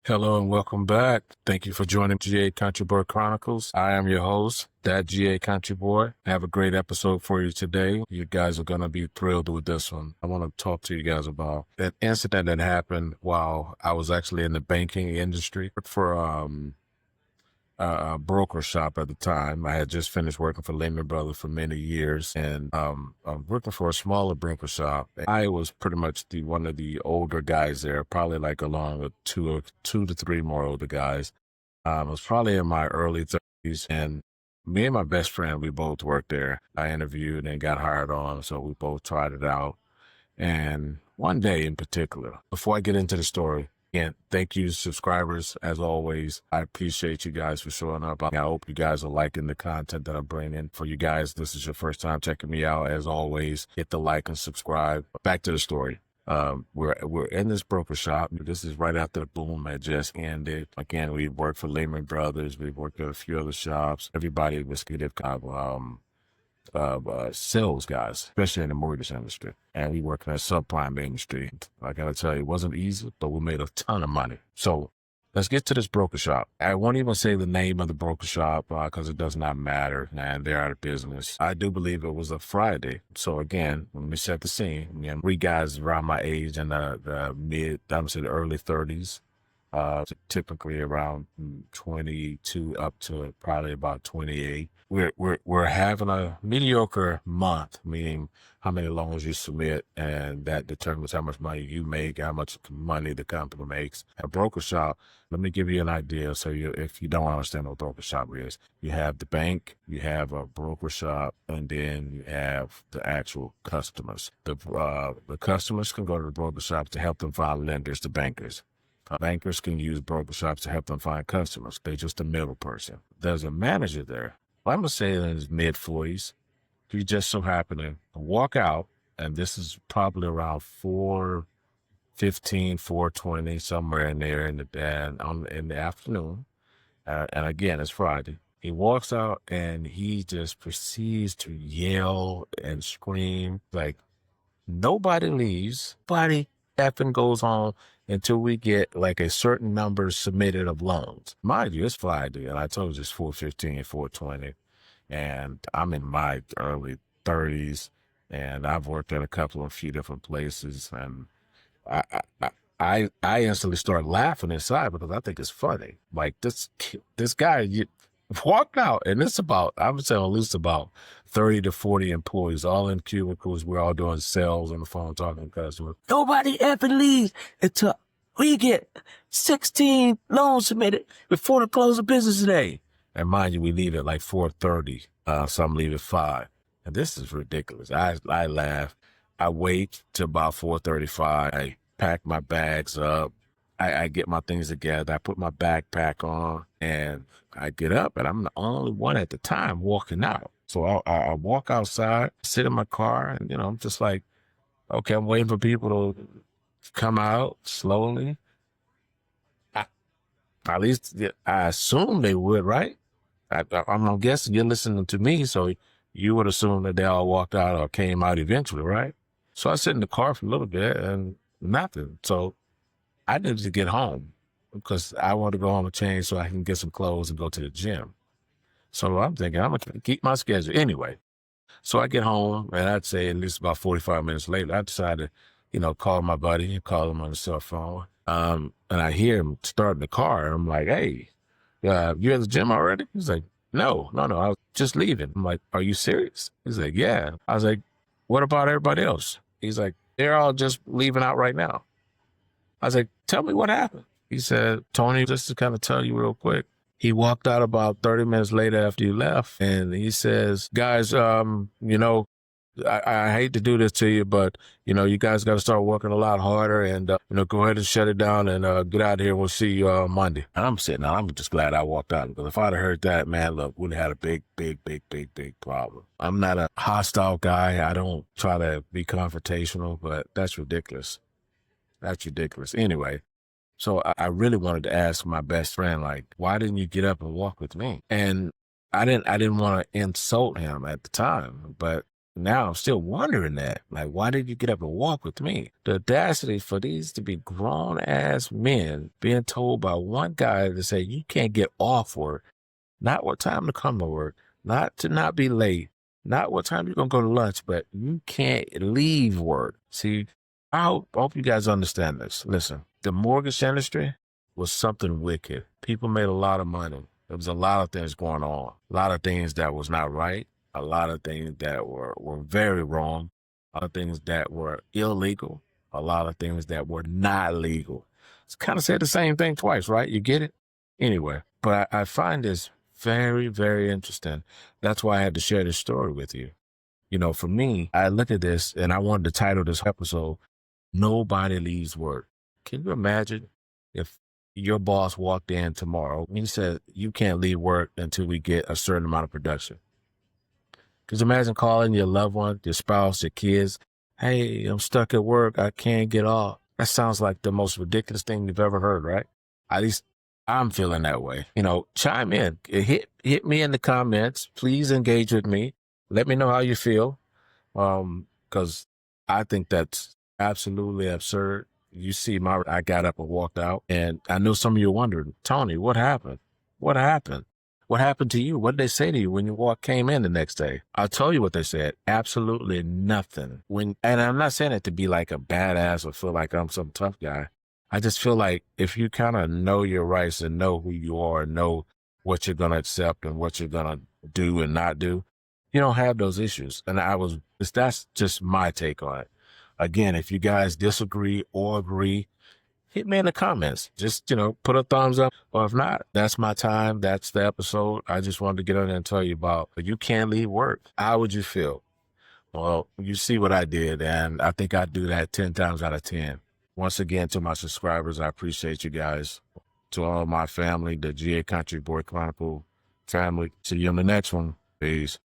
Hello and welcome back. Thank you for joining GA Country Boy Chronicles. I am your host, that GA Country Boy. I have a great episode for you today. You guys are going to be thrilled with this one. I want to talk to you guys about that incident that happened while I was actually in the banking industry for a broker shop at the time. I had just finished working for Lehman Brothers for many years, and I'm working for a smaller broker shop. I was pretty much one of the older guys there, probably like along with two to three more older guys. I was probably in my early 30s, and me and my best friend, we both worked there. I interviewed and got hired on, so we both tried it out. And one day in particular, before I get into the story, again, thank you, subscribers. As always, I appreciate you guys for showing up. I hope you guys are liking the content that I'm bringing. For you guys, this is your first time checking me out. As always, hit the like and subscribe. Back to the story. We're in this broker shop. This is right after the boom had just ended. Again, we worked for Lehman Brothers. We worked at a few other shops. Everybody was kind of sales guys, especially in the mortgage industry. And we work in that subprime industry. I gotta tell you, it wasn't easy, but we made a ton of money. So let's get to this broker shop. I won't even say the name of the broker shop because it does not matter, and they're out of business. I do believe it was a Friday. So again, let me set the scene. Three guys around my age in the early 30s. Typically around 22 up to probably about 28. We're having a mediocre month, meaning how many loans you submit, and that determines how much money you make, how much money the company makes. A broker shop, let me give you an idea. So if you don't understand what a broker shop is, you have the bank, you have a broker shop, and then you have the actual customers. The customers can go to the broker shop to help them find lenders, the bankers. Bankers can use broker shops to help them find customers. They're just a middle person. There's a manager there. I'm going to say in his mid-40s. He just so happened to walk out, and this is probably around 4:15, 4:20, somewhere in there in the afternoon. And again, it's Friday. He walks out, and he just proceeds to yell and scream like nobody leaves. Nobody effing goes on until we get like a certain number submitted of loans. Mind you, it's Friday, and I told you it's 4:15, 4:20, and I'm in my early 30s, and I've worked at a few different places, and I, I, I instantly start laughing inside because I think it's funny. Like this guy walked out, and it's about, I would say at least about 30 to 40 employees, all in cubicles. We're all doing sales on the phone, talking to customers. Nobody effing leaves until we get 16 loans submitted before the close of business today. And mind you, we leave at like 4:30. Some leave at 5. And this is ridiculous. I laugh. I wait till about 4:35. I pack my bags up. I get my things together. I put my backpack on, and I get up, and I'm the only one at the time walking out. So I walk outside, sit in my car, and I'm just like, okay, I'm waiting for people to come out slowly. At least I assume they would, right? I'm guessing you're listening to me, so you would assume that they all walked out or came out eventually, right? So I sit in the car for a little bit and nothing. So I needed to get home because I want to go home and change so I can get some clothes and go to the gym. So I'm thinking I'm going to keep my schedule anyway. So I get home, and I'd say at least about 45 minutes later, I decided, call my buddy and call him on the cell phone. And I hear him starting the car. I'm like, hey, you at the gym already? He's like, no, I was just leaving. I'm like, are you serious? He's like, yeah. I was like, what about everybody else? He's like, they're all just leaving out right now. I was like, tell me what happened. He said, Tony, just to kind of tell you real quick, he walked out about 30 minutes later after you left, and he says, guys, I hate to do this to you, but, you guys got to start working a lot harder and, go ahead and shut it down and get out of here. We'll see you Monday. And I'm sitting there. I'm just glad I walked out, because if I'd have heard that, man, look, we'd have had a big problem. I'm not a hostile guy. I don't try to be confrontational, but that's ridiculous. That's ridiculous. Anyway, so I really wanted to ask my best friend, like, why didn't you get up and walk with me? And I didn't want to insult him at the time, but now I'm still wondering that. Like, why did you get up and walk with me? The audacity for these to be grown ass men being told by one guy to say, you can't get off work, not what time to come to work, not to not be late, not what time you're going to go to lunch, but you can't leave work. See, I hope you guys understand this. Listen, the mortgage industry was something wicked. People made a lot of money. There was a lot of things going on, a lot of things that was not right, a lot of things that were very wrong, a lot of things that were illegal, a lot of things that were not legal. It's kind of said the same thing twice, right? You get it? Anyway, but I find this very, very interesting. That's why I had to share this story with you. You know, for me, I look at this and I wanted to title this episode, Nobody Leaves Work. Can you imagine if your boss walked in tomorrow and he said, you can't leave work until we get a certain amount of production? Because imagine calling your loved one, your spouse, your kids, hey, I'm stuck at work, I can't get off. That sounds like the most ridiculous thing you've ever heard, right? At least I'm feeling that way. You know, chime in, hit me in the comments. Please engage with me. Let me know how you feel. Because I think that's absolutely absurd. You see, I got up and walked out, and I know some of you are wondering, Tony, what happened? What happened? What happened to you? What did they say to you when you came in the next day? I'll tell you what they said. Absolutely nothing. And I'm not saying it to be like a badass or feel like I'm some tough guy. I just feel like if you kind of know your rights and know who you are and know what you're going to accept and what you're going to do and not do, you don't have those issues. And that's just my take on it. Again, if you guys disagree or agree, hit me in the comments. Just, put a thumbs up. Or if not, that's my time. That's the episode. I just wanted to get on there and tell you about, you can't leave work. How would you feel? Well, you see what I did, and I think I'd do that 10 times out of 10. Once again, to my subscribers, I appreciate you guys. To all my family, the GA Country Boy Chronicle family. See you on the next one. Peace.